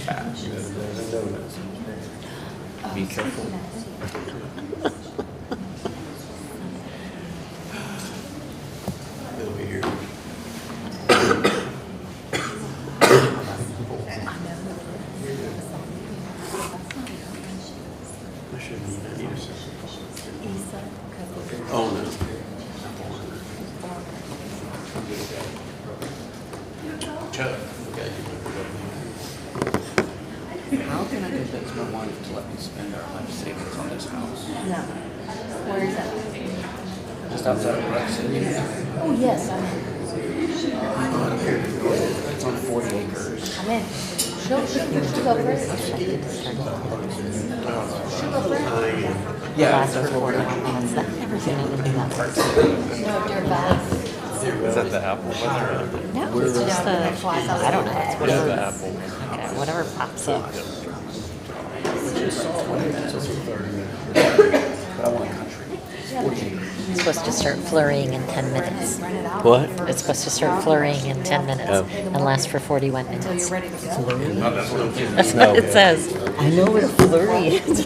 fast. Be careful. Over here. I shouldn't need that either. Oh, no. Chuck, okay, How can I convince my wife to let me spend our life savings on this house? No. Where is that? Just outside of Rex City. Oh, yes, I'm in. It's on 40 acres. I'm in. She'll go for it. She'll go for it. Yeah, Last for 41 minutes. That's never seen anything that works. No, they're back. Is that the apple? What's No, it's just the, I don't know, it's the whatever, apple? okay, whatever pops up. but I want country. 40 acres. It's supposed to start flurrying in 10 minutes. Rent it out. What? It's supposed to start flurrying in 10 minutes Oh. and last for 41 Until minutes. you're ready to go. That's No. what it says. I know what a flurry is.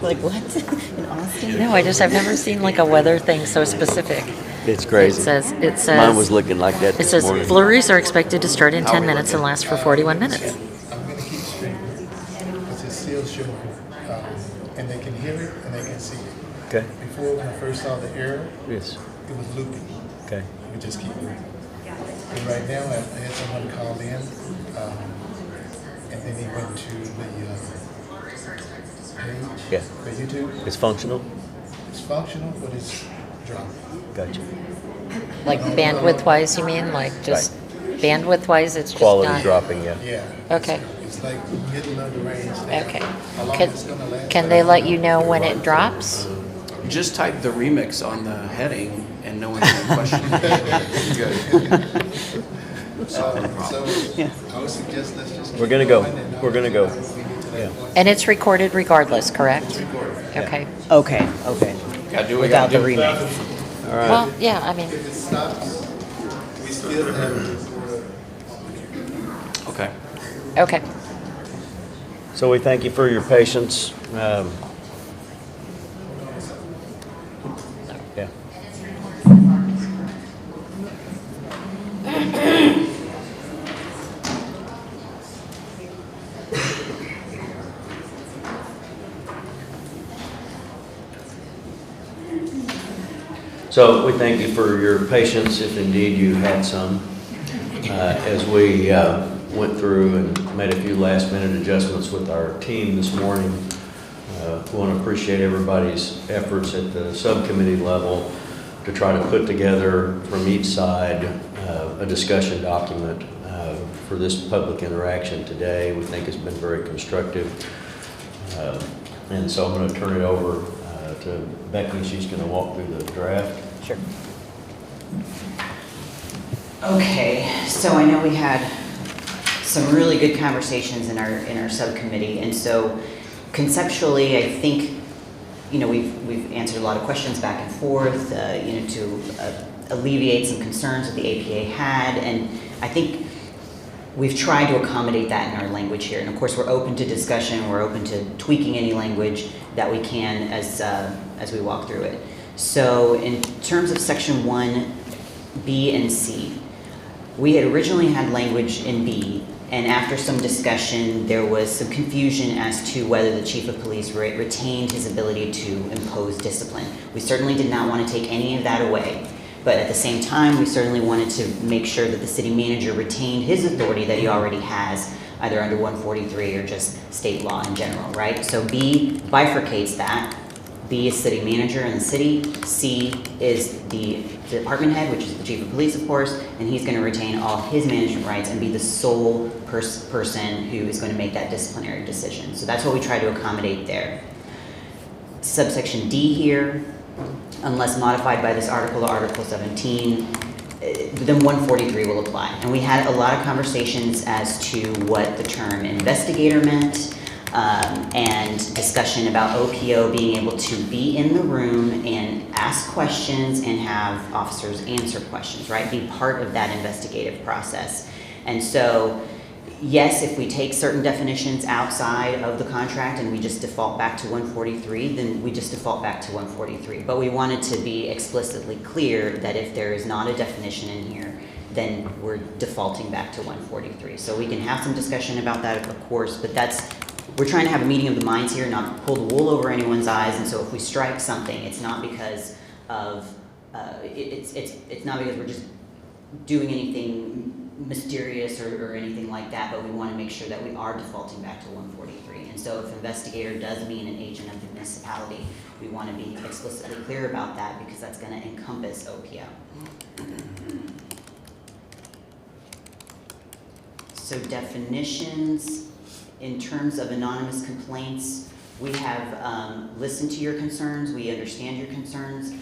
Like what? In Austin? No, I've never seen like a weather thing so specific. It's It crazy. says, Mine was looking like that it this says morning. flurries are expected to start in 10 minutes and last for 41 minutes. I'm gonna keep straight because it's still showing, and they can hear it and they can see it. Okay. Before, when I first saw the error, Yes. it was looping. Okay. We just keep moving. And right now, I had someone call in, and then he went to the page, Yeah. the YouTube. It's functional? It's functional, but it's dropping. Gotcha. Like bandwidth wise, you mean? Like just bandwidth wise, it's just Quality not. dropping, yeah. Yeah. Okay. It's like middle of the range there. Okay. How long Can, it's gonna last? can they let you know when it drops? Just type the remix on the heading and no one's going to question it. Good. So I would suggest let's just. We're keep gonna go. going and We're gonna go. we get to that Yeah. point. And it's recorded regardless, correct? Okay. Okay. Gotta do what we Without gotta the do. remake. All right. Well, yeah, I mean, If it stops, we still have. Okay. okay. So we thank you for your patience. Yeah. So we thank you for your patience, if indeed you had some, as we went through and made a few last-minute adjustments with our team this morning. We want to appreciate everybody's efforts at the subcommittee level to try to put together from each side a discussion document for this public interaction today. We think it's been very constructive. And so I'm going to turn it over to Becky. She's going to walk through the draft. Sure. Okay, so I know we had some really good conversations in our subcommittee, and so conceptually, I think, you know, we've answered a lot of questions back and forth, you know, to alleviate some concerns that the APA had, and I think we've tried to accommodate that in our language here. And of course, we're open to discussion. We're open to tweaking any language that we can as we walk through it. So in terms of section 1, B and C, we had originally had language in B, and after some discussion, there was some confusion as to whether the chief of police retained his ability to impose discipline. We certainly did not want to take any of that away. But at the same time, we certainly wanted to make sure that the city manager retained his authority that he already has, either under 143 or just state law in general, right? So B bifurcates that. B is city manager in the city. C is the department head, which is the chief of police, of course, and he's going to retain all his management rights and be the sole person who is going to make that disciplinary decision. So that's what we try to accommodate there. Subsection D here, unless modified by this article or Article 17, then 143 will apply. And we had a lot of conversations as to what the term investigator meant, and discussion about OPO being able to be in the room and ask questions and have officers answer questions, right? Be part of that investigative process. And so, yes, if we take certain definitions outside of the contract and we just default back to 143, then we just default back to 143. But we wanted to be explicitly clear that if there is not a definition in here, then we're defaulting back to 143. So we can have some discussion about that, of course, but we're trying to have a meeting of the minds here, not pull the wool over anyone's eyes. And so if we strike something, it's not because of, it's not because we're just doing anything mysterious or anything like that, but we want to make sure that we are defaulting back to 143. And so if investigator does mean an agent of the municipality, we want to be explicitly clear about that because that's going to encompass OPO. So definitions, in terms of anonymous complaints, we have listened to your concerns, we understand your concerns.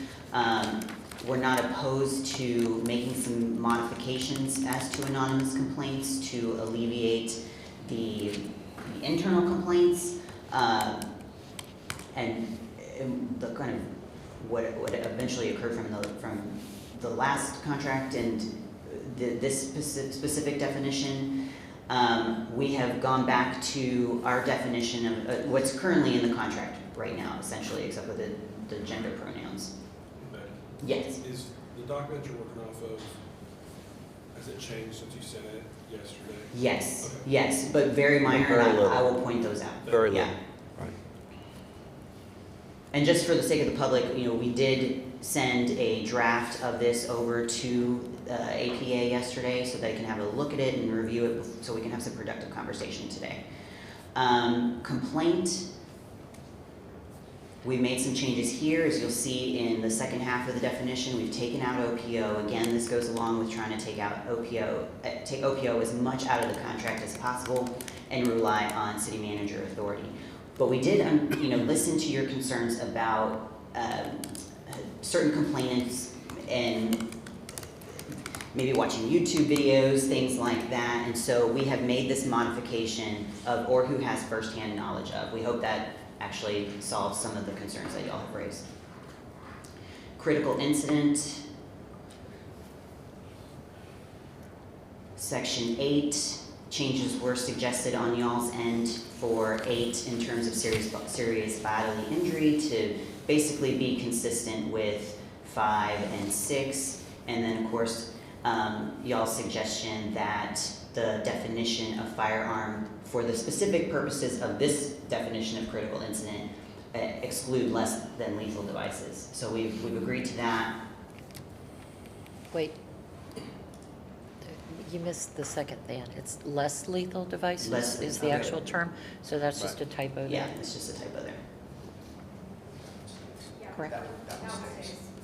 We're not opposed to making some modifications as to anonymous complaints to alleviate the internal complaints and the kind of what eventually occurred from the last contract and this specific definition. We have gone back to our definition of what's currently in the contract right now, essentially, except for the gender pronouns. Yes. Is the document you're working off of, has it changed since you sent it yesterday? Yes, Okay. yes, but very minor, Very and little. I will point those out. Very Yeah. little. Right. And just for the sake of the public, we did send a draft of this over to APA yesterday so they can have a look at it and review it so we can have some productive conversation today. Complaint. We made some changes here, as you'll see in the second half of the definition. We've taken out OPO. Again, this goes along with trying to take OPO as much out of the contract as possible and rely on city manager authority. But we did, listen to your concerns about certain complainants and maybe watching YouTube videos, things like that. And so we have made this modification of or who has firsthand knowledge of. We hope that actually solves some of the concerns that y'all have raised. Critical incident. Section 8, changes were suggested on y'all's end for 8 in terms of serious bodily injury to basically be consistent with 5 and 6. And then of course, y'all's suggestion that the definition of firearm for the specific purposes of this definition of critical incident exclude less than lethal devices. So we've agreed to that. Wait. You missed the second then. It's less lethal devices Less- is the okay. actual term, so that's just a typo Yeah, there. it's just a typo there. Correct?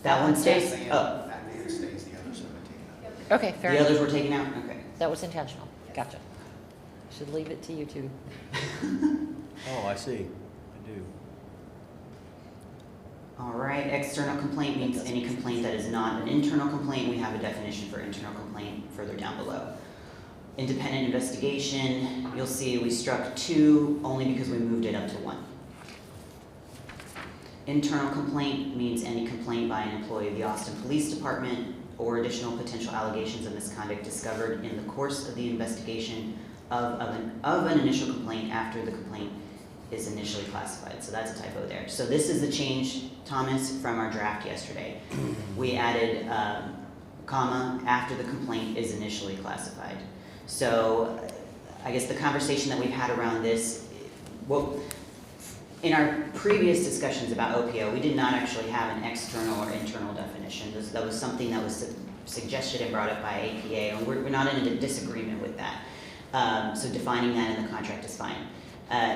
That one stays? That Oh, man stays, the others have been taken out. Okay, fair the enough. others were taken out? Okay. That was intentional. Gotcha. Should leave it to you two. Oh, I see. I do. All right, external complaint means any complaint that is not an internal complaint. We have a definition for internal complaint further down below. Independent investigation, you'll see we struck 2 only because we moved it up to 1. Internal complaint means any complaint by an employee of the Austin Police Department or additional potential allegations of misconduct discovered in the course of the investigation of an initial complaint after the complaint is initially classified. So that's a typo there. So this is the change, Thomas, from our draft yesterday. We added comma after the complaint is initially classified. So I guess the conversation that we've had around this, well, in our previous discussions about OPO, we did not actually have an external or internal definition. That was something that was suggested and brought up by APA, and we're not in a disagreement with that. So defining that in the contract is fine.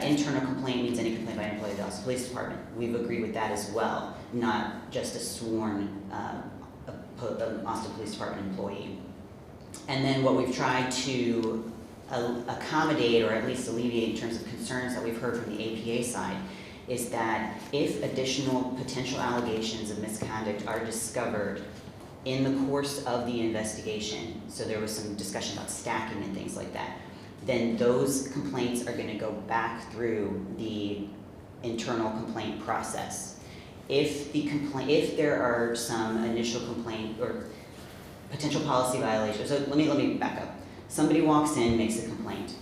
Internal complaint means any complaint by an employee of the Austin Police Department. We've agreed with that as well, not just a sworn Austin Police Department employee. And then what we've tried to accommodate or at least alleviate in terms of concerns that we've heard from the APA side is that if additional potential allegations of misconduct are discovered in the course of the investigation, so there was some discussion about stacking and things like that, then those complaints are going to go back through the internal complaint process. If there are some initial complaint or potential policy violations, so let me back up. Somebody walks in, makes a complaint.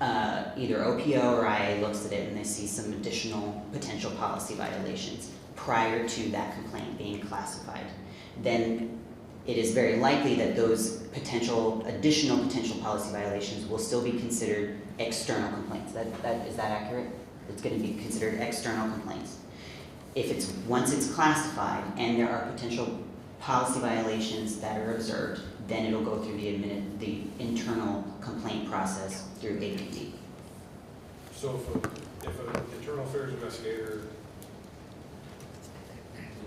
either OPO or IA looks at it and they see some additional potential policy violations prior to that complaint being classified, then it is very likely that those additional potential policy violations will still be considered external complaints. Is that accurate? It's going to be considered external complaints. Once it's classified and there are potential policy violations that are observed, then it'll go through the internal complaint process through APD. So if an internal affairs investigator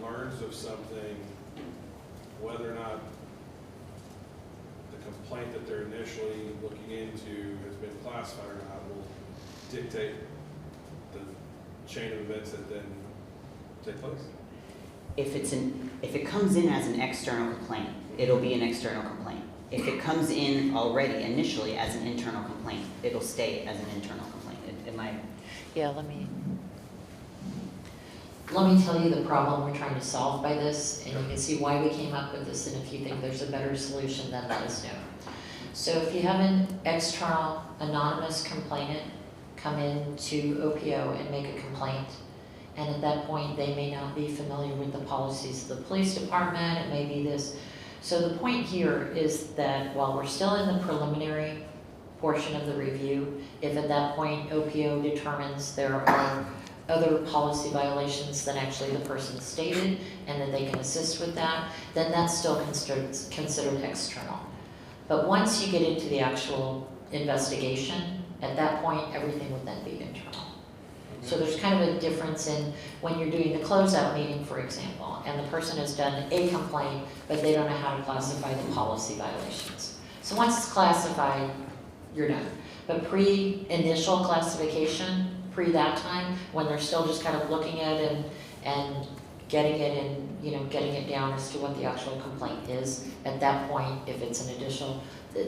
learns of something, whether or not the complaint that they're initially looking into has been classified or not will dictate the chain of events that then take place? If it comes in as an external complaint, it'll be an external complaint. If it comes in already initially as an internal complaint, it'll stay as an internal complaint. Am I? Yeah, let me tell you the problem we're trying to solve by this, and you can see why we came up with this, and if you think there's a better solution, then let us know. So if you have an external anonymous complainant come in to OPO and make a complaint, and at that point they may not be familiar with the policies of the police department, it may be this. So the point here is that while we're still in the preliminary portion of the review, if at that point OPO determines there are other policy violations than actually the person stated and that they can assist with that, then that's still considered external. But once you get into the actual investigation, at that point everything would then be internal. So there's kind of a difference in when you're doing the closeout meeting, for example, and the person has done a complaint, but they don't know how to classify the policy violations. So once it's classified, you're done. But pre-initial classification, pre that time, when they're still just kind of looking at it and getting it in, getting it down as to what the actual complaint is, at that point, if it's an additional,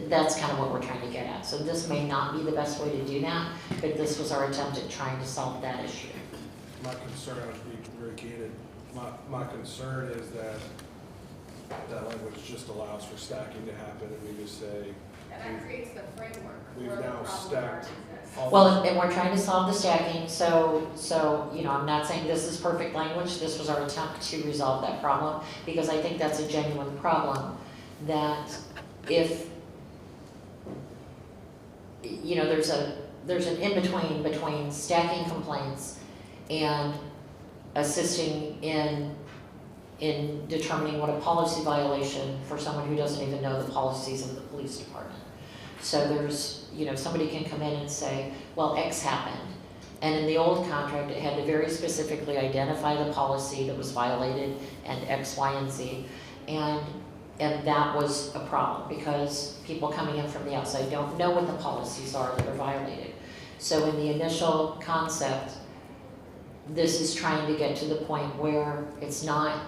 that's kind of what we're trying to get at. So this may not be the best way to do that, but this was our attempt at trying to solve that issue. My concern, I'll be very candid, my concern is that language just allows for stacking to happen, and we just say, And that creates the framework. we've where the now problem stacked exists. all Well, and we're trying to solve the stacking, so, I'm not saying this is perfect language, this was our attempt to resolve that problem, because I think that's a genuine problem, that if, there's an in-between between stacking complaints and assisting in determining what a policy violation for someone who doesn't even know the policies of the police department. So there's, somebody can come in and say, well, X happened. And in the old contract, it had to very specifically identify the policy that was violated and X, Y, and Z. And that was a problem because people coming in from the outside don't know what the policies are that are violated. So in the initial concept, this is trying to get to the point where it's not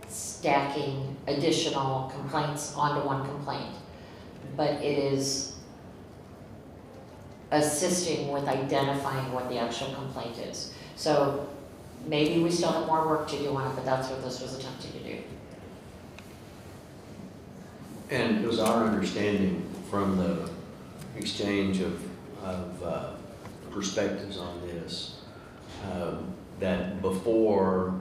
stacking additional complaints onto one complaint, but it is assisting with identifying what the actual complaint is. So maybe we still have more work to do on it, but that's what this was attempting to do. And it was our understanding from the exchange of perspectives on this, that before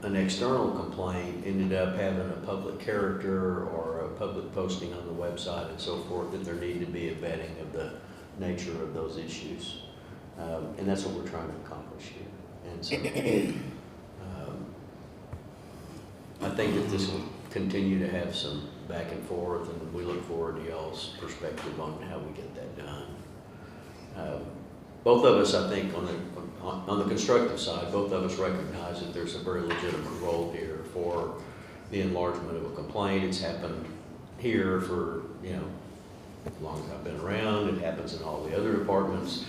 an external complaint ended up having a public character or a public posting on the website and so forth, that there needed to be a vetting of the nature of those issues. And that's what we're trying to accomplish here. And so I think that this will continue to have some back and forth, and we look forward to y'all's perspective on how we get that done. Both of us, I think, on the constructive side, both of us recognize that there's a very legitimate role here for the enlargement of a complaint. It's happened here for, as long as I've been around. It happens in all the other departments.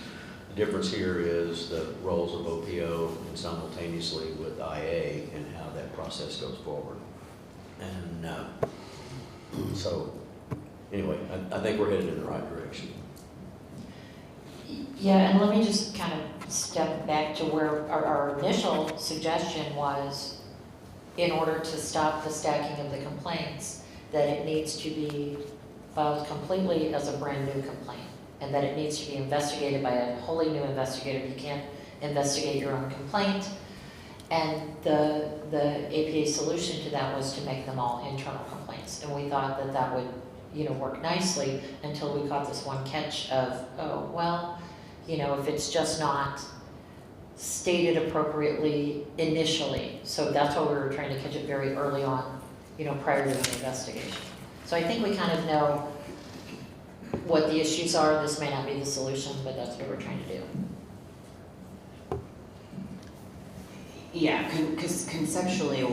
The difference here is the roles of OPO and simultaneously with IA and how that process goes forward. And so, anyway, I think we're headed in the right direction. Yeah, and let me just kind of step back to where our initial suggestion was, in order to stop the stacking of the complaints, that it needs to be filed completely as a brand new complaint. and that it needs to be investigated by a wholly new investigator. You can't investigate your own complaint. And the APA solution to that was to make them all internal complaints. And we thought that that would, work nicely until we caught this one catch of, oh, well, if it's just not stated appropriately initially. So that's why we were trying to catch it very early on, prior to the investigation. So I think we kind of know what the issues are. This may not be the solution, but that's what we're trying to do. Yeah, because conceptually,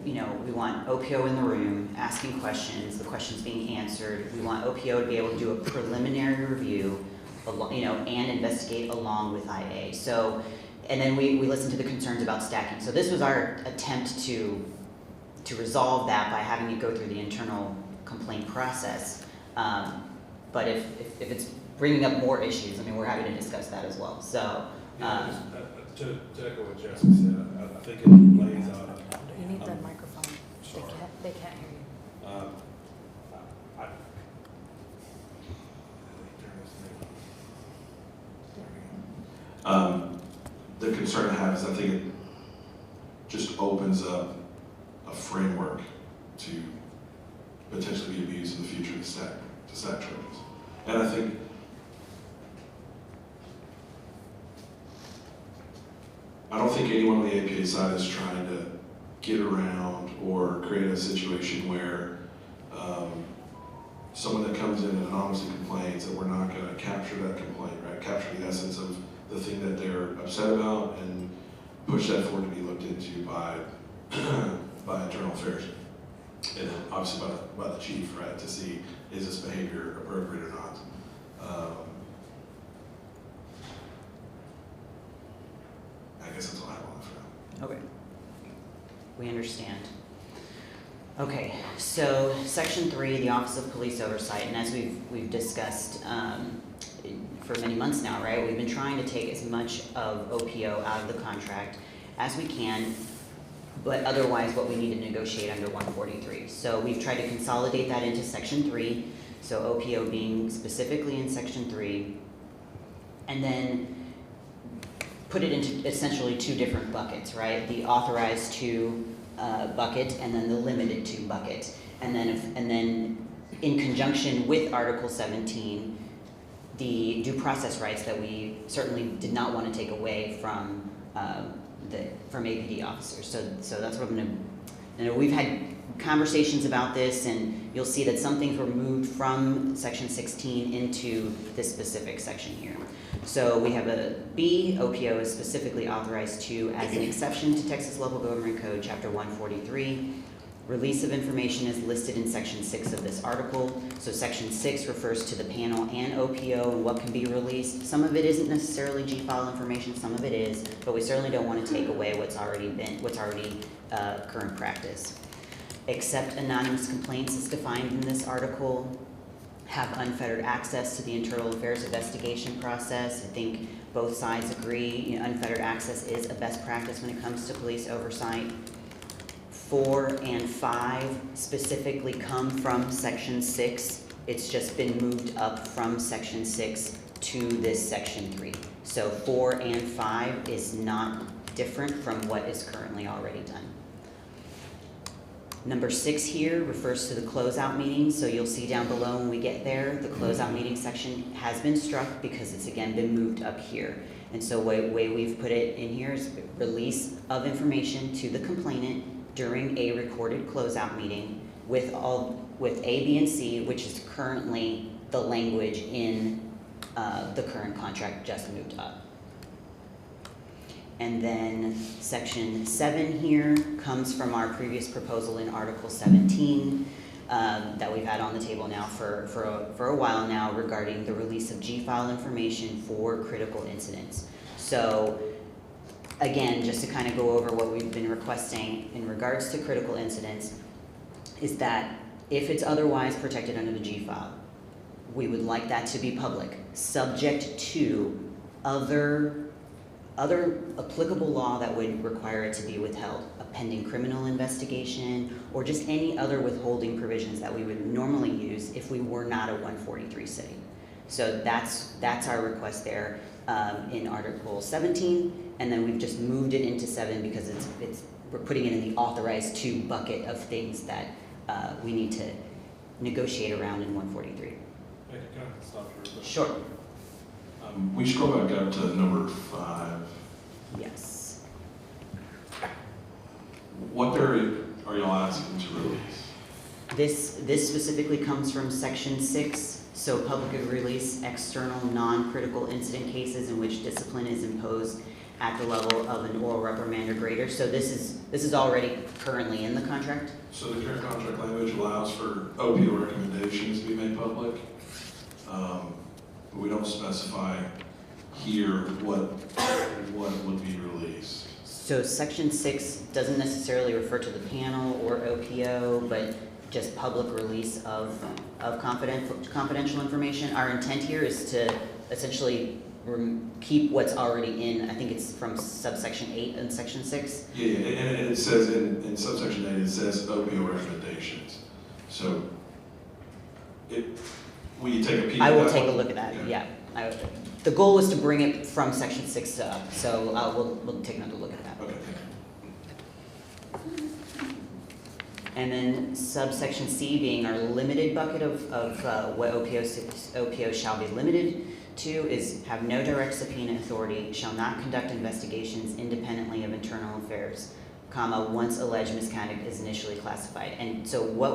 we want OPO in the room, asking questions, the questions being answered. We want OPO to be able to do a preliminary review, and investigate along with IA. So, and then we listen to the concerns about stacking. So this was our attempt to resolve that by having it go through the internal complaint process. But if it's bringing up more issues, we're happy to discuss that as well. So. To echo what Jessica said, I think it lays out. You need the microphone. They can't hear you. The concern I have is I think it just opens up a framework to potentially be abused in the future to stack charges. And I think I don't think anyone on the APA side is trying to get around or create a situation where someone that comes in and anonymously complains that we're not going to capture that complaint, right? Capture the essence of the thing that they're upset about and push that forward to be looked into by internal affairs. And then obviously by the chief, right, to see is this behavior appropriate or not. I guess that's all I have on that for now. Okay. We understand. Okay, so Section 3, the Office of Police Oversight, and as we've discussed for many months now, right? We've been trying to take as much of OPO out of the contract as we can, but otherwise what we need to negotiate under 143. So we've tried to consolidate that into Section 3, so OPO being specifically in Section 3, and then put it into essentially two different buckets, right? The authorized to bucket and then the limited to bucket. And then in conjunction with Article 17, the due process rights that we certainly did not want to take away from APD officers. So that's what I'm going to, we've had conversations about this, and you'll see that some things were moved from Section 16 into this specific section here. So we have a B, OPO is specifically authorized to, as an exception to Texas Local Government Code, Chapter 143. Release of information is listed in Section 6 of this article. So Section 6 refers to the panel and OPO and what can be released. Some of it isn't necessarily G-file information, some of it is, but we certainly don't want to take away what's already current practice. Except anonymous complaints is defined in this article, have unfettered access to the internal affairs investigation process. I think both sides agree, unfettered access is a best practice when it comes to police oversight. 4 and 5 specifically come from Section 6. It's just been moved up from Section 6 to this Section 3. So 4 and 5 is not different from what is currently already done. Number 6 here refers to the closeout meeting, so you'll see down below when we get there, the closeout meeting section has been struck because it's again been moved up here. And so the way we've put it in here is release of information to the complainant during a recorded closeout meeting with A, B, and C, which is currently the language in the current contract just moved up. And then Section 7 here comes from our previous proposal in Article 17 that we've had on the table now for a while now regarding the release of G-file information for critical incidents. So again, just to kind of go over what we've been requesting in regards to critical incidents is that if it's otherwise protected under the G-file, we would like that to be public, subject to other applicable law that would require it to be withheld, a pending criminal investigation, or just any other withholding provisions that we would normally use if we were not a 143 city. So that's our request there in Article 17, and then we've just moved it into 7 because we're putting it in the authorized to bucket of things that we need to negotiate around in 143. Can I stop you real quick? Sure. We scroll back up to number 5. Yes. What area are y'all asking to release? This specifically comes from Section 6. So public release external non-critical incident cases in which discipline is imposed at the level of an oral reprimand or greater. So this is already currently in the contract. So the current contract language allows for OPO recommendations to be made public. But we don't specify here what would be released. So Section 6 doesn't necessarily refer to the panel or OPO, but just public release of confidential information. Our intent here is to essentially keep what's already in, I think it's from subsection 8 in Section 6. Yeah, and it says in subsection 8, it says OPO recommendations. So will you take a peek at that? I will take a one? look at that, Okay. yeah. The goal was to bring it from Section 6 up, so we'll take another look at that. Okay, thank you. And then subsection C being our limited bucket of what OPO shall be limited to is have no direct subpoena authority, shall not conduct investigations independently of internal affairs, comma, once alleged misconduct is initially classified. And so what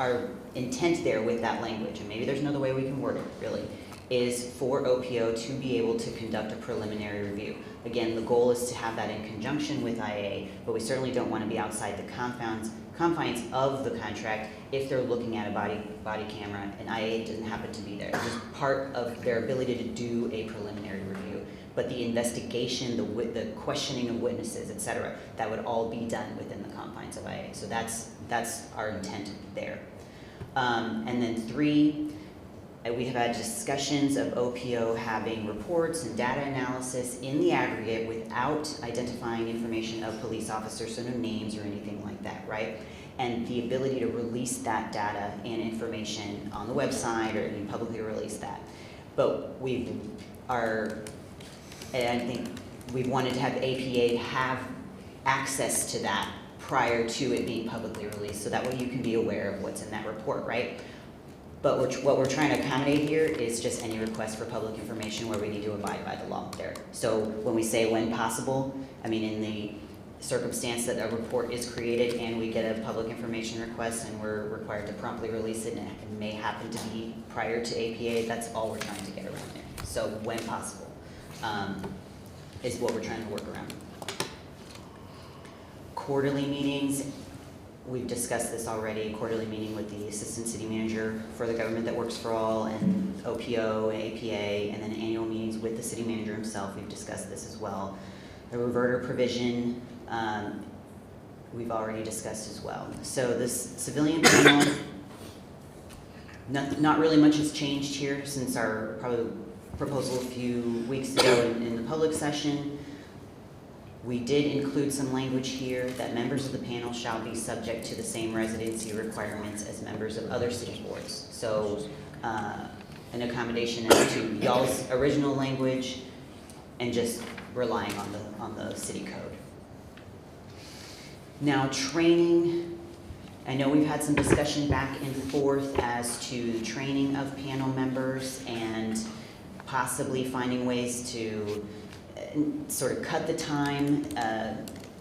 our intent there with that language, and maybe there's another way we can word it really, is for OPO to be able to conduct a preliminary review. Again, the goal is to have that in conjunction with IA, but we certainly don't want to be outside the confines of the contract if they're looking at a body camera and IA doesn't happen to be there. It's just part of their ability to do a preliminary review. But the investigation, the questioning of witnesses, et cetera, that would all be done within the confines of IA. So that's our intent there. And then 3, we have had discussions of OPO having reports and data analysis in the aggregate without identifying information of police officers, so no names or anything like that, right? And the ability to release that data and information on the website or publicly release that. But and I think we've wanted to have APA have access to that prior to it being publicly released, so that way you can be aware of what's in that report, right? But what we're trying to accommodate here is just any request for public information where we need to abide by the law there. So when we say when possible, I mean in the circumstance that a report is created and we get a public information request and we're required to promptly release it and it may happen to be prior to APA, that's all we're trying to get around there. So when possible is what we're trying to work around. Quarterly meetings. We've discussed this already, quarterly meeting with the assistant city manager for the government that works for all and OPO and APA, and then annual meetings with the city manager himself. We've discussed this as well. The reverter provision, we've already discussed as well. So this civilian panel, not really much has changed here since our probably proposal a few weeks ago in the public session. We did include some language here that members of the panel shall be subject to the same residency requirements as members of other city boards. So an accommodation as to y'all's original language and just relying on the city code. Now training, I know we've had some discussion back and forth as to the training of panel members and possibly finding ways to sort of cut the time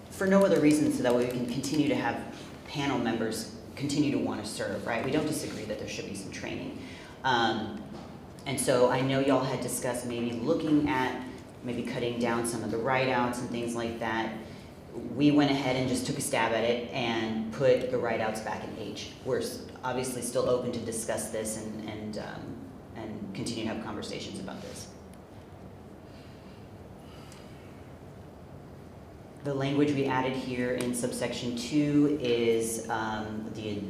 for no other reason so that way we can continue to have panel members continue to want to serve, right? We don't disagree that there should be some training. And so I know y'all had discussed maybe looking at maybe cutting down some of the write-outs and things like that. We went ahead and just took a stab at it and put the write-outs back in H. We're obviously still open to discuss this and continue to have conversations about this. The language we added here in subsection 2 is the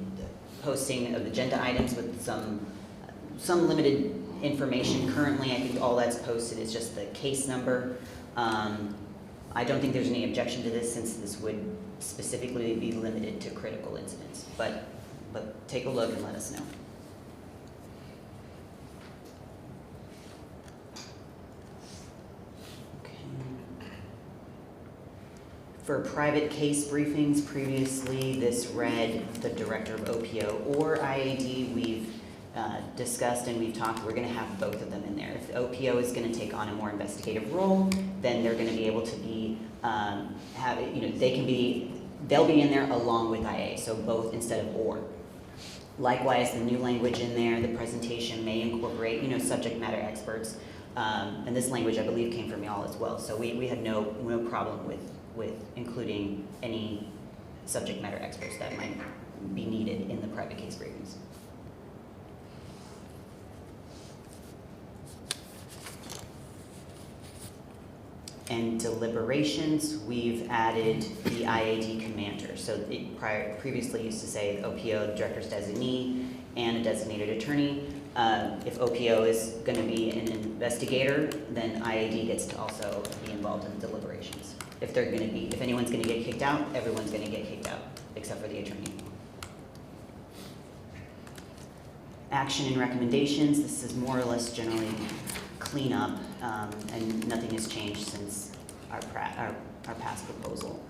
posting of agenda items with some limited information. Currently, I think all that's posted is just the case number. I don't think there's any objection to this since this would specifically be limited to critical incidents, but take a look and let us know. For private case briefings, previously this read the director of OPO or IAD. We've discussed and we've talked, we're gonna have both of them in there. If OPO is gonna take on a more investigative role, then they're gonna be able to be, they'll be in there along with IA, so both instead of or. Likewise, the new language in there, the presentation may incorporate, subject matter experts. And this language, I believe, came from y'all as well. So we had no problem with including any subject matter experts that might be needed in the private case briefings. And deliberations, we've added the IAD commander. So it previously used to say OPO, director's designee, and a designated attorney. If OPO is going to be an investigator, then IAD gets to also be involved in deliberations. If anyone's going to get kicked out, everyone's going to get kicked out, except for the attorney. Action and recommendations, this is more or less generally cleanup, and nothing has changed since our past proposal.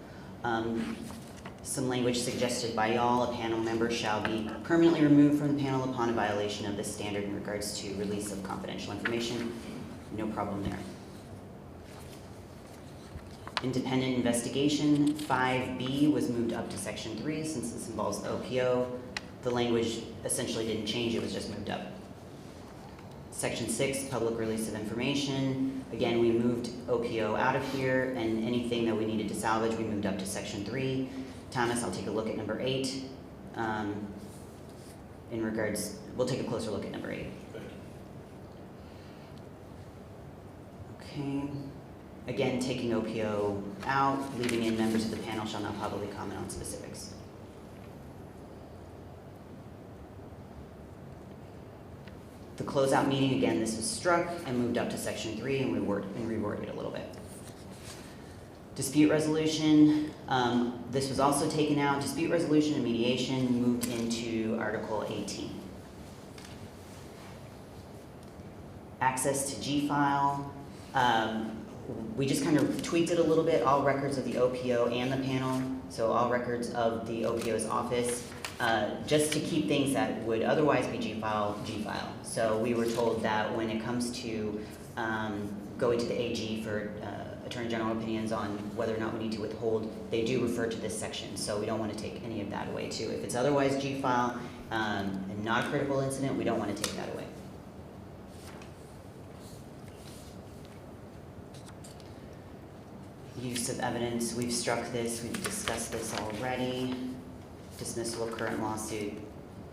Some language suggested by y'all, a panel member shall be permanently removed from the panel upon a violation of this standard in regards to release of confidential information. No problem there. Independent investigation, 5B was moved up to section 3 since this involves the OPO. The language essentially didn't change, it was just moved up. Section 6, public release of information. Again, we moved OPO out of here, and anything that we needed to salvage, we moved up to section 3. Thomas, I'll take a look at number 8. We'll take a closer look at number 8. Okay. Again, taking OPO out, leaving in members of the panel shall not publicly comment on specifics. The closeout meeting, again, this was struck and moved up to section 3, and we reworded it a little bit. Dispute resolution, this was also taken out. Dispute resolution and mediation moved into Article 18. Access to G-file, we just kind of tweaked it a little bit. All records of the OPO and the panel, so all records of the OPO's office, just to keep things that would otherwise be G-file, G-file. So we were told that when it comes to going to the AG for Attorney General opinions on whether or not we need to withhold, they do refer to this section, so we don't want to take any of that away too. If it's otherwise G-file and not a critical incident, we don't want to take that away. Use of evidence, we've struck this, we've discussed this already. Dismissal of current lawsuit,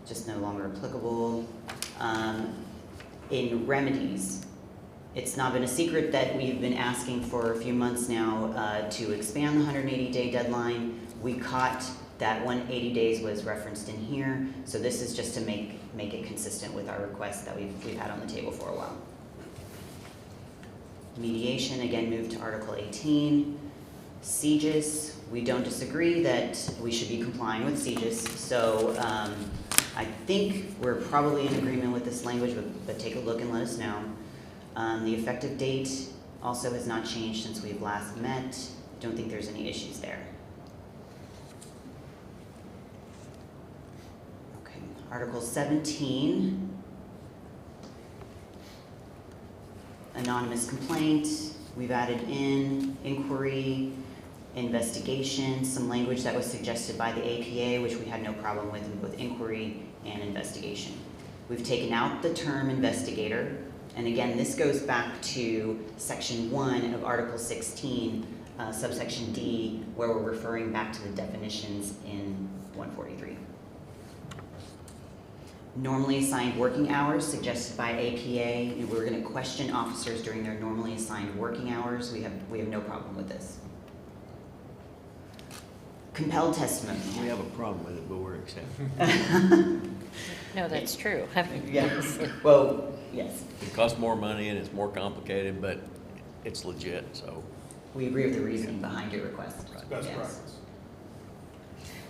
just no longer applicable. In remedies, it's not been a secret that we've been asking for a few months now to expand the 180-day deadline. We caught that 180 days was referenced in here, so this is just to make it consistent with our request that we've had on the table for a while. Mediation, again, moved to Article 18. CJIS, we don't disagree that we should be complying with CJIS, so I think we're probably in agreement with this language, but take a look and let us know. The effective date also has not changed since we've last met. Don't think there's any issues there. Okay, Article 17. Anonymous complaint, we've added in inquiry, investigation, some language that was suggested by the APA, which we had no problem with in both inquiry and investigation. We've taken out the term investigator, and again, this goes back to section 1 of Article 16, subsection D, where we're referring back to the definitions in 143. Normally assigned working hours suggested by APA. We're going to question officers during their normally assigned working hours. We have no problem with this. Compelled testimony. We have a problem with it, but we're accepting. No, that's true. Yes. Well, yes. It costs more money and it's more complicated, but it's legit, so. We agree with the reasoning behind your request. It's best Yes. practice.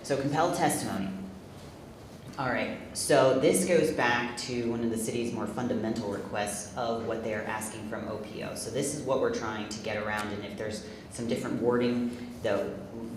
So compelled testimony. All right, so this goes back to one of the city's more fundamental requests of what they are asking from OPO. So this is what we're trying to get around, and if there's some different wording that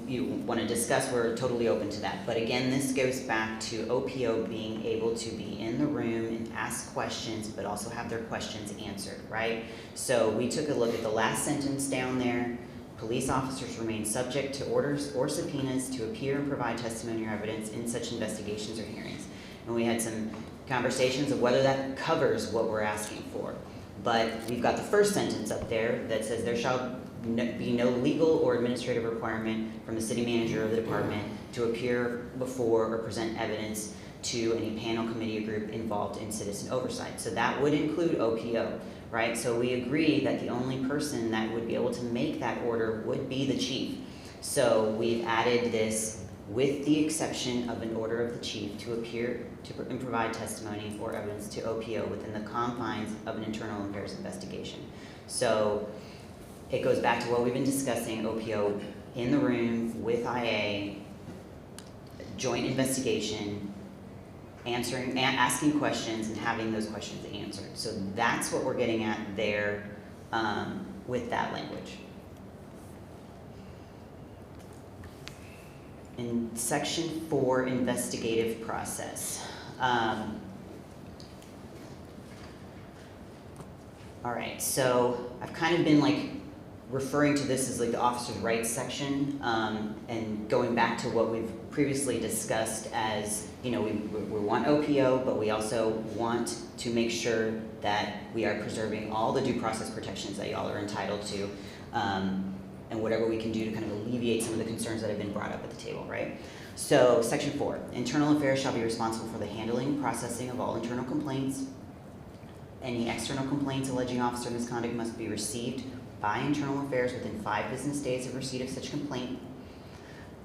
you want to discuss, we're totally open to that. But again, this goes back to OPO being able to be in the room and ask questions, but also have their questions answered, right? So we took a look at the last sentence down there. Police officers remain subject to orders or subpoenas to appear and provide testimony or evidence in such investigations or hearings. And we had some conversations of whether that covers what we're asking for. But we've got the first sentence up there that says there shall be no legal or administrative requirement from the city manager of the department to appear before or present evidence to any panel, committee, or group involved in citizen oversight. So that would include OPO. Right, so we agree that the only person that would be able to make that order would be the chief. So we've added this with the exception of an order of the chief to appear and provide testimony or evidence to OPO within the confines of an internal affairs investigation. So it goes back to what we've been discussing, OPO in the room with IA, joint investigation, asking questions and having those questions answered. So that's what we're getting at there with that language. In section 4, investigative process. All right, so I've kind of been like referring to this as like the officer's rights section, and going back to what we've previously discussed as, you know, we want OPO, but we also want to make sure that we are preserving all the due process protections that y'all are entitled to, and whatever we can do to kind of alleviate some of the concerns that have been brought up at the table, right? So section 4, internal affairs shall be responsible for the handling and processing of all internal complaints. Any external complaints alleging officer misconduct must be received by internal affairs within 5 business days of receipt of such complaint.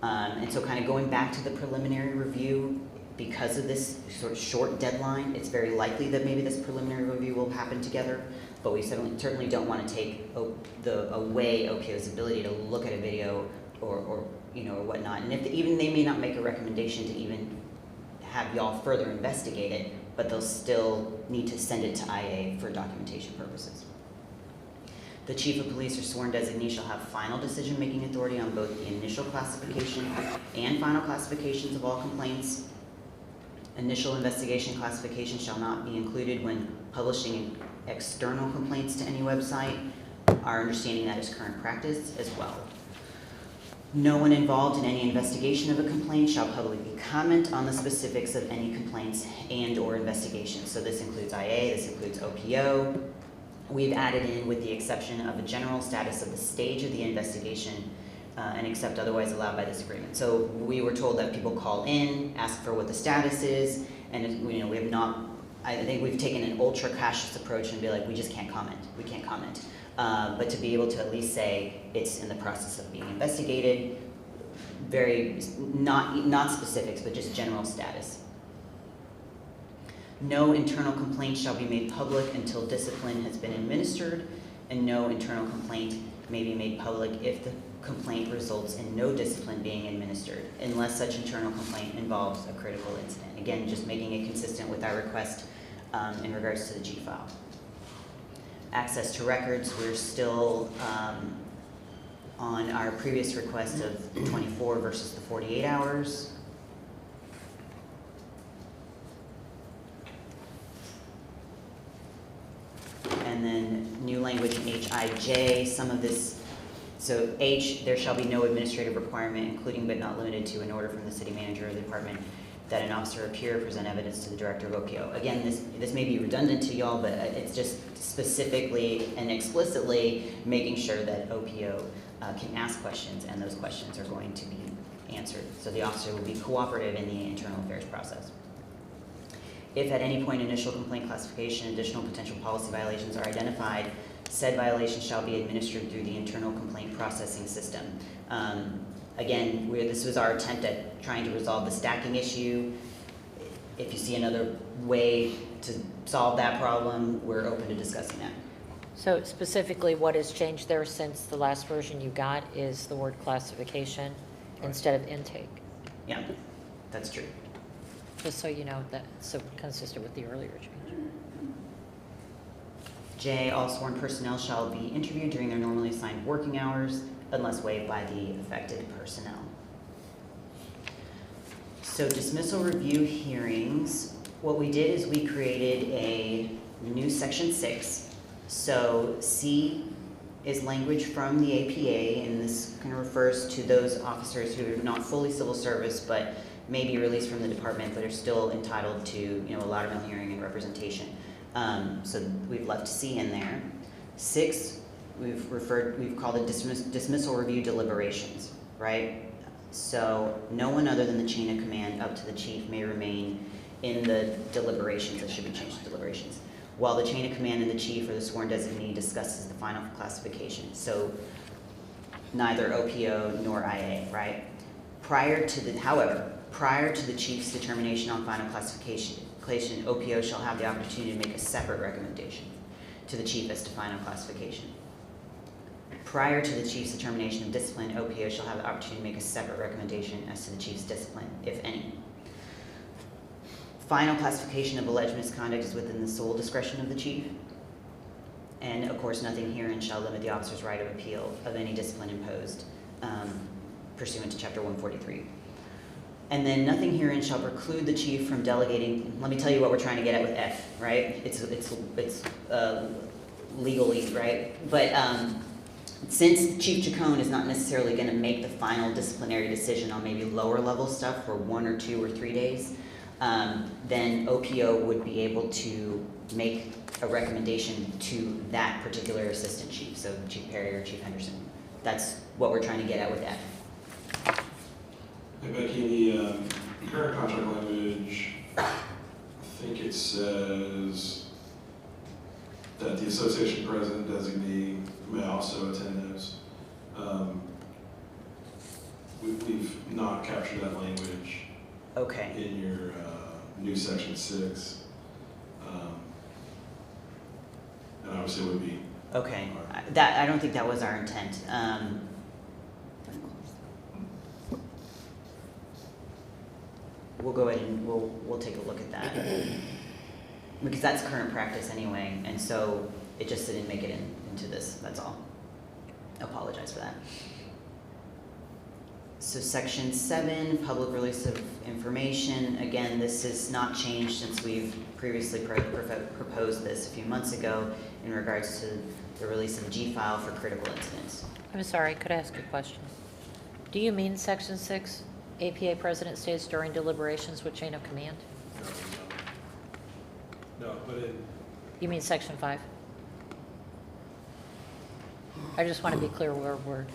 And so kind of going back to the preliminary review, because of this sort of short deadline, it's very likely that maybe this preliminary review will happen together, but we certainly don't want to take away OPO's ability to look at a video or you know, or whatnot. And if even they may not make a recommendation to even have y'all further investigate it, but they'll still need to send it to IA for documentation purposes. The chief of police or sworn designee shall have final decision-making authority on both the initial classification and final classifications of all complaints. Initial investigation classification shall not be included when publishing external complaints to any website. Our understanding that is current practice as well. No one involved in any investigation of a complaint shall publicly comment on the specifics of any complaints and or investigations. So this includes IA, this includes OPO. We've added in with the exception of a general status of the stage of the investigation and except otherwise allowed by this agreement. So we were told that people call in, ask for what the status is, and you know, we have not, I think we've taken an ultra cautious approach and be like, we just can't comment, we can't comment. But to be able to at least say it's in the process of being investigated, very, not specifics, but just general status. No internal complaint shall be made public until discipline has been administered, and no internal complaint may be made public if the complaint results in no discipline being administered, unless such internal complaint involves a critical incident. Again, just making it consistent with our request in regards to the G file. Access to records, we're still on our previous request of 24 versus the 48 hours. And then new language in HIJ, some of this, so H, there shall be no administrative requirement, including but not limited to an order from the city manager of the department that an officer appear or present evidence to the director of OPO. Again, this may be redundant to y'all, but it's just specifically and explicitly making sure that OPO can ask questions, and those questions are going to be answered. So the officer will be cooperative in the internal affairs process. If at any point initial complaint classification, additional potential policy violations are identified, said violations shall be administered through the internal complaint processing system. Again, this was our attempt at trying to resolve the stacking issue. If you see another way to solve that problem, we're open to discussing that. So specifically, what has changed there since the last version you got is the word classification instead of intake? Yeah, that's true. just so you know that, so consistent with the earlier change. J, all sworn personnel shall be interviewed during their normally assigned working hours unless waived by the affected personnel. So dismissal review hearings, what we did is we created a new section 6. So C is language from the APA, and this kind of refers to those officers who are not fully civil service but may be released from the department but are still entitled to, you know, a Loudermill hearing and representation. So we've left C in there. 6, we've called it dismissal review deliberations, right? So no one other than the chain of command up to the chief may remain in the deliberations. That should be changed to deliberations, while the chain of command and the chief or the sworn designee discusses the final classification. So neither OPO nor IA, right? However, prior to the chief's determination on final classification, OPO shall have the opportunity to make a separate recommendation to the chief as to final classification. Prior to the chief's determination of discipline, OPO shall have the opportunity to make a separate recommendation as to the chief's discipline, if any. Final classification of alleged misconduct is within the sole discretion of the chief. And of course, nothing herein shall limit the officer's right of appeal of any discipline imposed pursuant to Chapter 143. And then nothing herein shall preclude the chief from delegating. Let me tell you what we're trying to get at with F, right? It's legalese, right? But since Chief Chacon is not necessarily going to make the final disciplinary decision on maybe lower level stuff for 1 or 2 or 3 days, then OPO would be able to make a recommendation to that particular assistant chief, so Chief Perry or Chief Henderson. That's what we're trying to get at with F. Hey Becky, in the current contract language, I think it says that the association president designee may also attend those. We've not captured that language Okay. in your new section 6. And obviously it would be. Okay. I don't think that was our intent. We'll go ahead and we'll take a look at that. Because that's current practice anyway, and so it just didn't make it into this, that's all. Apologize for that. So section 7, public release of information. Again, this has not changed since we've previously proposed this a few months ago in regards to the release of a G-file for critical incidents. I'm sorry, could I ask a question? Do you mean section 6, APA president stays during deliberations with chain of command? No, but in, You mean section 5? I just want to be clear where we're.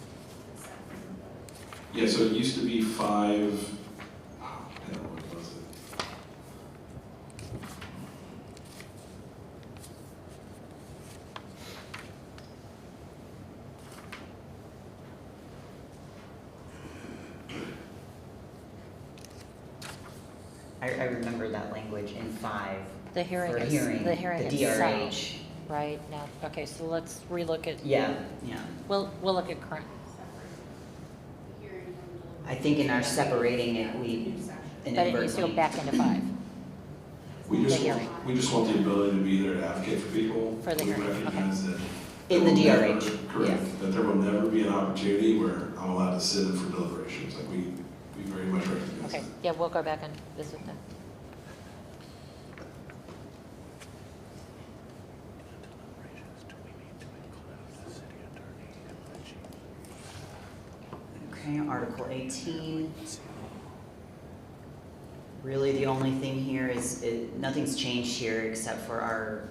Yeah, so it used to be 5. I don't know, what was it? I remember that language in 5. The hearing For a is, hearing, the hearing the itself, DRH. right now. Okay, so let's relook at. Yeah. We'll look at current. I think in our separating it, we But it needs to go inadvertently. back into 5. We just The want, hearing. we just want the ability to be there to advocate for people. For the We hearing, recognize that. In the there will DRH, never- Correct, that there will never be an opportunity where I'm allowed to sit in for deliberations, like we very much recognize Okay, that. yeah, we'll go back and visit that. Okay, Article 18. Really, the only thing here is, nothing's changed here except for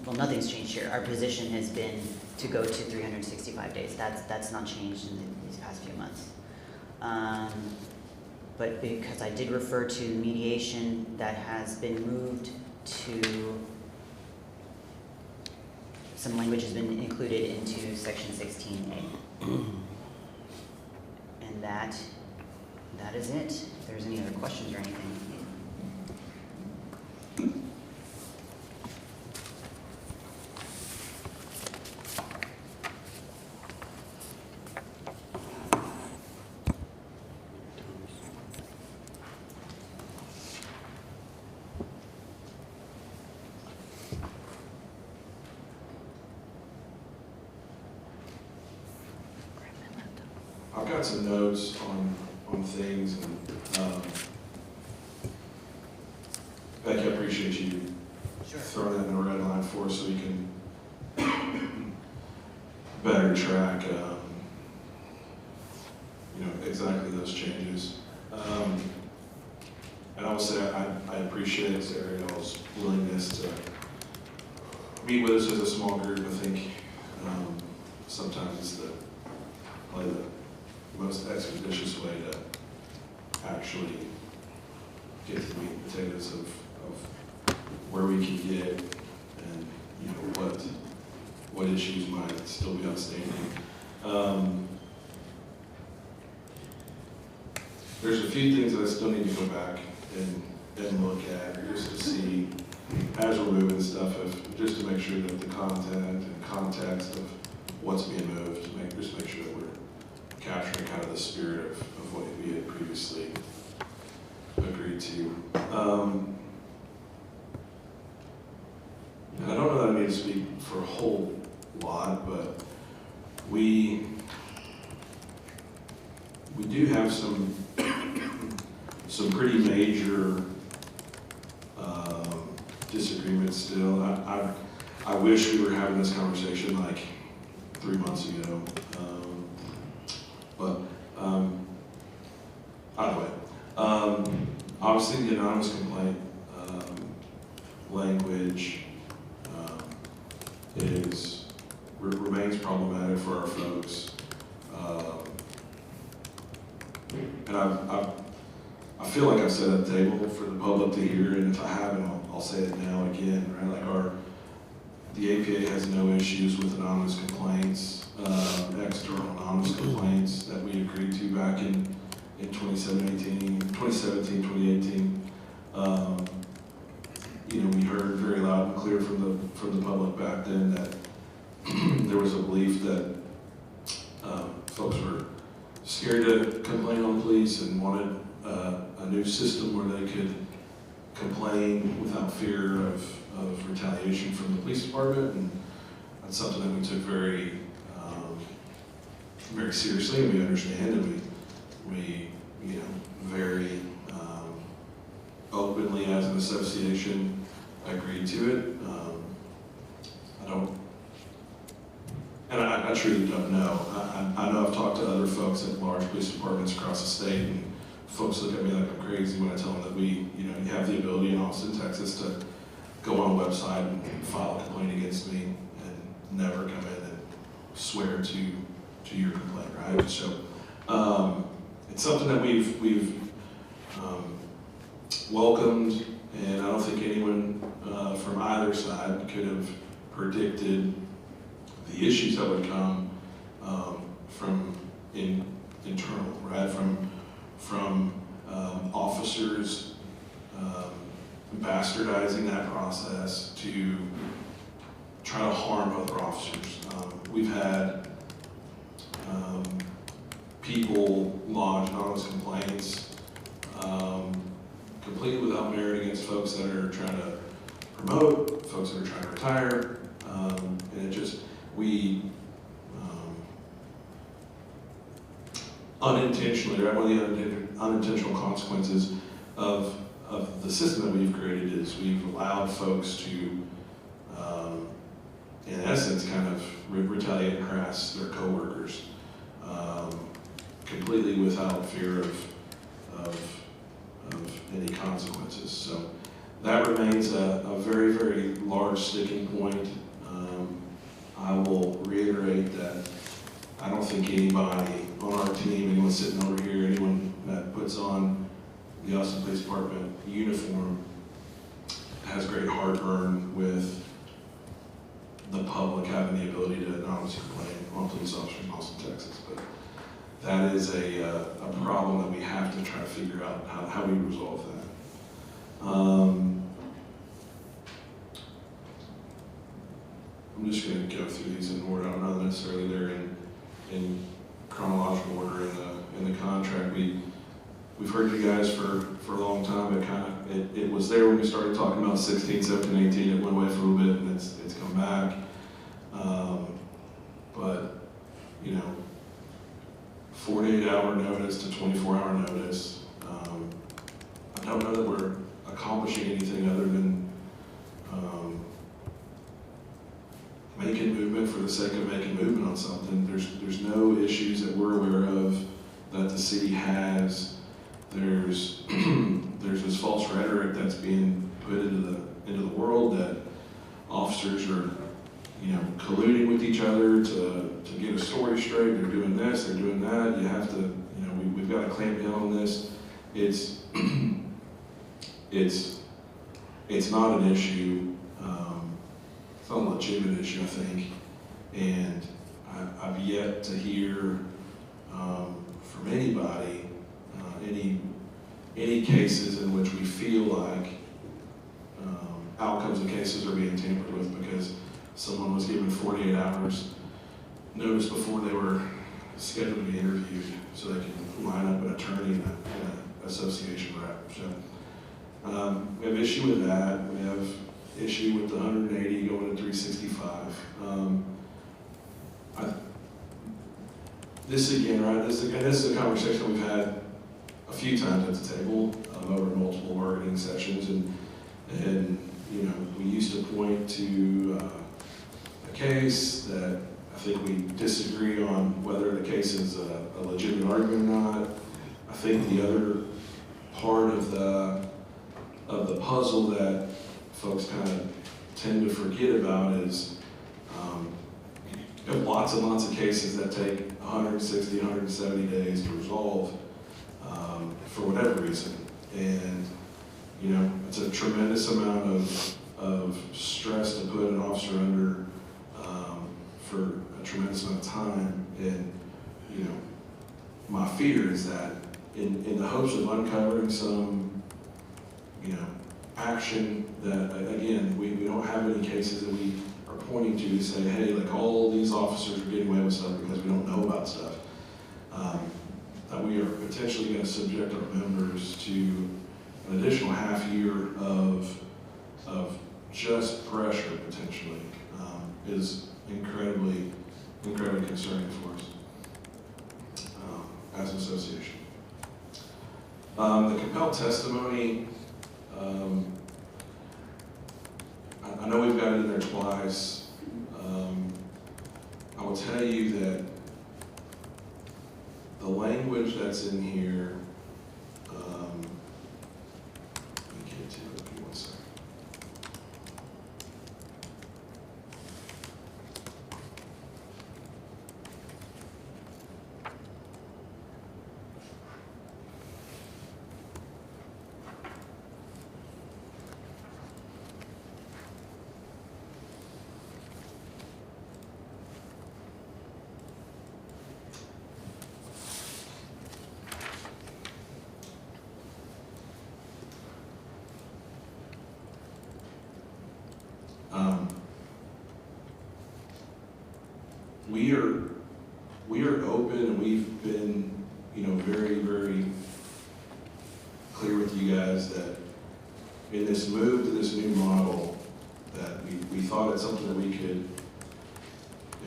well, nothing's changed here. Our position has been to go to 365 days. That's not changed in these past few months. But because I did refer to mediation, that has been moved to, some language has been included into section 16A. And that is it. If there's any other questions or anything. got some notes on things, and Becky, I appreciate you throwing that in a red line for us so we can better track, exactly those changes. And I will say I appreciate Sarah y'all's willingness to meet with us as a small group. I think sometimes it's probably the most expeditious way to actually get to the meat and potatoes of where we can get and what issues might still be outstanding. There's a few things that I still need to go back and look at just to see as we're moving stuff, just to make sure that the content and context of what's being moved, just make sure that we're capturing kind of the spirit of what we had previously agreed to. And I don't know that I need to speak for a whole lot, but we do have some pretty major disagreements still. I wish we were having this conversation like 3 months ago. But either way, obviously the anonymous complaint language remains problematic for our folks. And I feel like I've set a table for the public to hear, and if I haven't, I'll say it now again, right? Like the APA has no issues with anonymous complaints, external anonymous complaints that we agreed to back in 2017, 2018. We heard very loud and clear from the public back then that there was a belief that folks were scared to complain on the police and wanted a new system where they could complain without fear of retaliation from the police department, and that's something that we took very very seriously, and we understand, and we very openly as an association agreed to it. I truly don't know. I know I've talked to other folks at large police departments across the state, and folks look at me like I'm crazy when I tell them that you have the ability in Austin, Texas to go on a website and file a complaint against me and never come in and swear to your complaint, right? So it's something that we've welcomed, and I don't think anyone from either side could have predicted the issues that would come from internal, right? From officers bastardizing that process to try to harm other officers. We've had people lodge anonymous complaints completely without merit against folks that are trying to promote, folks that are trying to retire, and it just, we unintentionally, right, one of the unintentional consequences of the system that we've created is we've allowed folks to, in essence, kind of retaliate and harass their coworkers completely without fear of any consequences. So that remains a very, very large sticking point. I will reiterate that I don't think anybody on our team, anyone sitting over here, anyone that puts on the Austin Police Department uniform has great heartburn with the public having the ability to anonymously complain on police officers in Austin, Texas. But that is a problem that we have to try to figure out how we resolve that. I'm just going to go through these in order. I don't know necessarily they're in chronological order in the contract. We've heard you guys for a long time. It was there when we started talking about 16, 17, 18. It went away for a little bit, and it's come back. But 48-hour notice to 24-hour notice. I don't know that we're accomplishing anything other than making movement for the sake of making movement on something. There's no issues that we're aware of that the city has. There's this false rhetoric that's being put into the world that officers are, colluding with each other to get a story straight. They're doing this, they're doing that. You have to, we've got to clamp down on this. It's not an issue. It's not a legitimate issue, I think. And I've yet to hear from anybody any cases in which we feel like outcomes of cases are being tampered with because someone was given 48 hours notice before they were scheduled to be interviewed so they can line up an attorney and an association rep. So we have issue with that. We have issue with the 180 going to 365. This again, right? This is a conversation we've had a few times at the table over multiple bargaining sessions, and we used to point to a case that I think we disagree on whether the case is a legitimate argument or not. I think the other part of the puzzle that folks kind of tend to forget about is you have lots and lots of cases that take 160, 170 days to resolve for whatever reason. And, it's a tremendous amount of stress to put an officer under for a tremendous amount of time. And, my fear is that in the hopes of uncovering some, action that, again, we don't have any cases that we are pointing to say, hey, like all these officers are getting away with stuff because we don't know about stuff. That we are potentially going to subject our members to an additional half year of just pressure potentially is incredibly concerning for us as an association. The compelled testimony, I know we've got it in there twice. I will tell you that the language that's in here, let me get to it, give me 1 second. We are open, and we've been, very, very clear with you guys that in this move to this new model, that we thought it's something that we could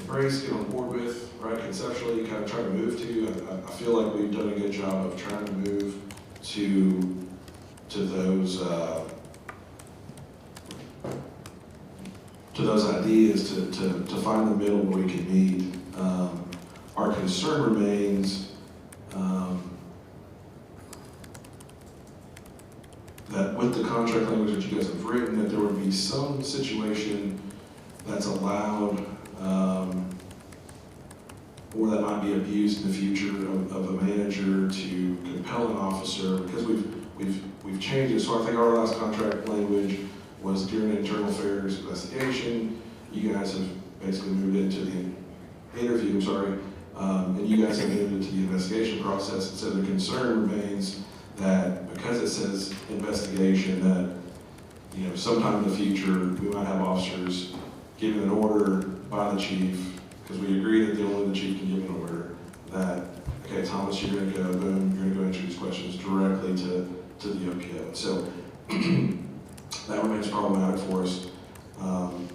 embrace, get on board with, right? Conceptually, kind of try to move to. I feel like we've done a good job of trying to move to those ideas to find the middle where we can meet. Our concern remains that with the contract language that you guys have written, that there would be some situation that's allowed or that might be abused in the future of a manager to compel an officer, because we've changed it. So I think our last contract language was during an internal affairs investigation. You guys have basically moved into the interview, and you guys have moved into the investigation process. And so the concern remains that because it says investigation, that sometime in the future we might have officers giving an order by the chief, because we agree that only the chief can give an order, that, okay, Thomas, you're going to go, boom, you're going to go answer these questions directly to the OPO. So that remains problematic for us. I'm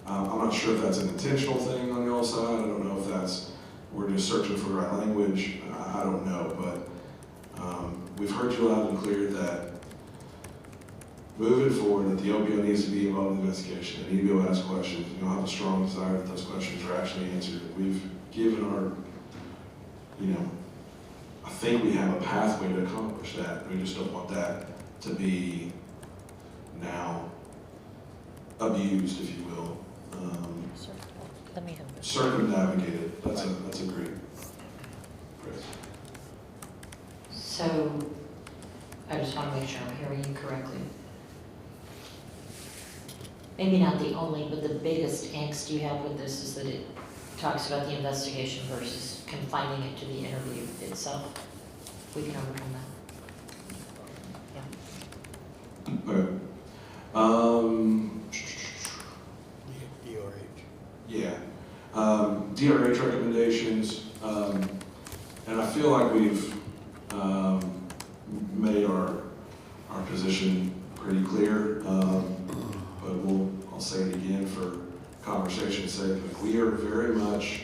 not sure if that's an intentional thing on y'all's side. I don't know if that's we're just searching for the right language. I don't know, but we've heard you loud and clear that moving forward, that the OPO needs to be involved in the investigation. They need to be able to ask questions. You know, have a strong desire that those questions are actually answered. We've given our, I think we have a pathway to accomplish that. We just don't want that to be now abused, if you will. Let me have this. Circumnavigated. That's a great phrase. So, I just want to make sure I'm hearing you correctly. Maybe not the only, but the biggest angst you have with this is that it talks about the investigation versus confining it to the interview itself. We can overcome that. Okay. Yeah. DRH recommendations, and I feel like we've made our position pretty clear, but I'll say it again for conversation's sake. Like, we are very much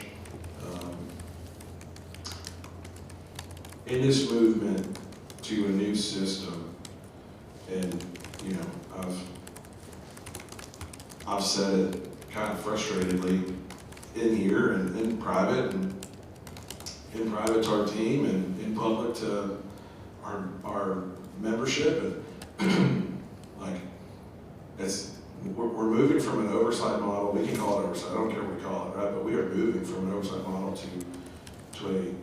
in this movement to a new system, and I've said it kind of frustratedly in here and in private to our team and in public to our membership, and like we're moving from an oversight model. We can call it oversight. I don't care what we call it, right? But we are moving from an oversight model to a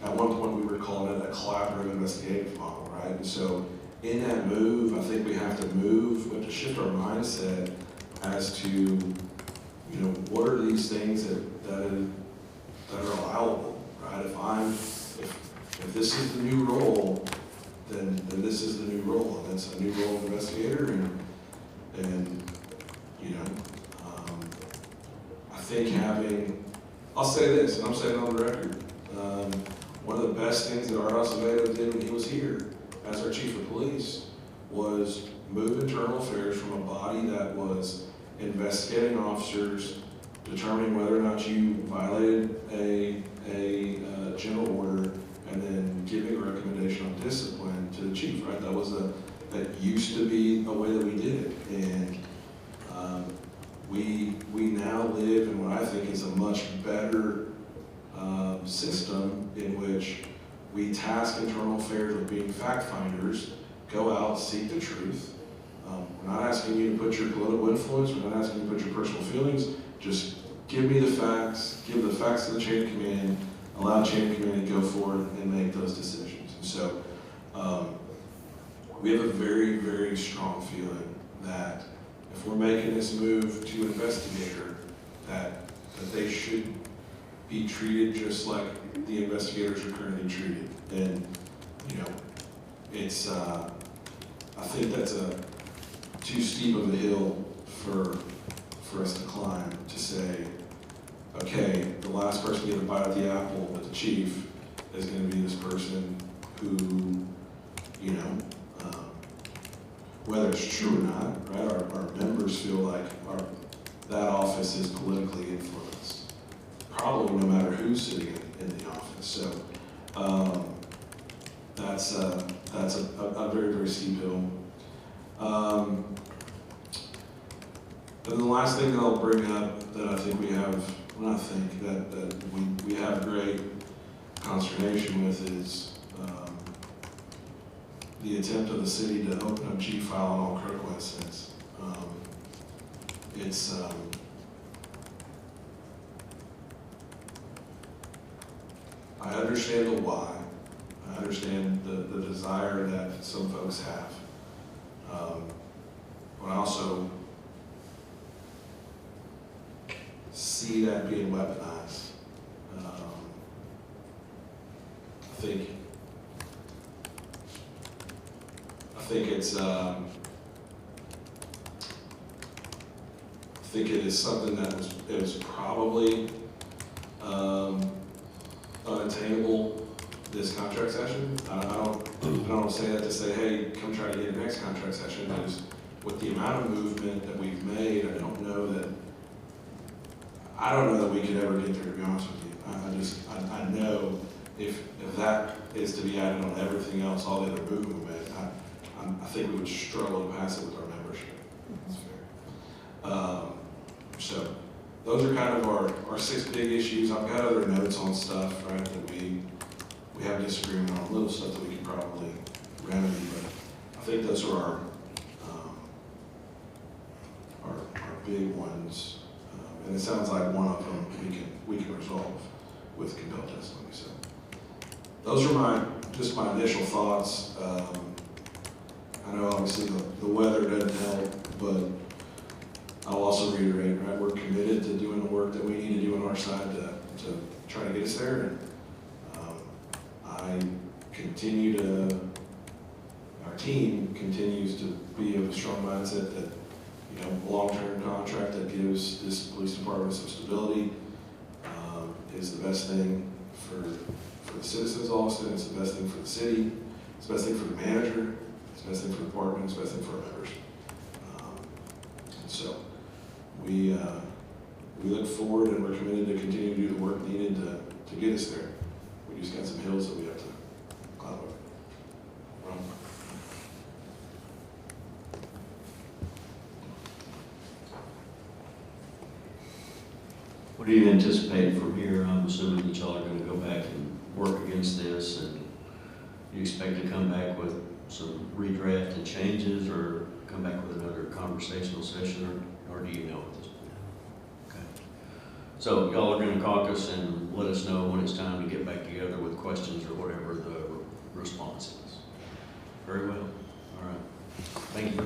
at one point we were calling it a collaborative investigative model, right? And so in that move, I think we have to shift our mindset as to, what are these things that are allowable, right? If this is the new role, then this is the new role, and it's a new role of investigator, and I think I'll say this, and I'm saying it on the record, one of the best things that R. Acevedo did when he was here as our chief of police was move internal affairs from a body that was investigating officers, determining whether or not you violated a general order, and then giving a recommendation on discipline to the chief, right? That used to be a way that we did it. And we now live in what I think is a much better system in which we task internal affairs with being fact finders, go out, seek the truth. We're not asking you to put your political influence, we're not asking you to put your personal feelings, just give me the facts, give the facts to the chain of command, allow chain of command to go forward and make those decisions. And so we have a very, very strong feeling that if we're making this move to investigator, that they should be treated just like the investigators are currently treated. And, it's, I think that's too steep of a hill for us to climb, to say, okay, the last person to get a bite at the apple with the chief is going to be this person who, whether it's true or not, right? Our members feel like that office is politically influenced, probably no matter who's sitting in the office. So that's a very, very steep hill. And then the last thing that I'll bring up that I think we have, that we have great consternation with is the attempt of the city to open up G-File on all critical incidents. I understand the why. I understand the desire that some folks have. But I also see that being weaponized. I think it is something that was probably unattainable this contract session. I don't say that to say, hey, come try to get your next contract session. Because with the amount of movement that we've made, I don't know that. I don't know that we could ever get there, to be honest with you. I know if that is to be added on everything else, all the other movement, I think we would struggle to pass it with our membership. That's fair. So those are kind of our 6 big issues. I've got other notes on stuff, right, that we have disagreement on, little stuff that we can probably remedy, but I think those are our big ones. And it sounds like one of them we can resolve with compelled testimony. So those are just my initial thoughts. I know obviously the weather doesn't help, but I'll also reiterate, right, we're committed to doing the work that we need to do on our side to try to get us there. And our team continues to be of a strong mindset that, you know, long-term contract that gives this police department some stability is the best thing for the citizens of Austin. It's the best thing for the city. It's the best thing for the manager. It's the best thing for the department. It's the best thing for our members. So we look forward, and we're committed to continue to do the work needed to get us there. We just got some hills that we have to climb over. Ron? What do you anticipate from here? I'm assuming that y'all are gonna go back and work against this, and you expect to come back with some redraft and changes, or come back with another conversational session, or do you know at this point? Okay. So y'all are gonna caucus and let us know when it's time to get back together with questions or whatever the response is. Very well. All right. Thank you for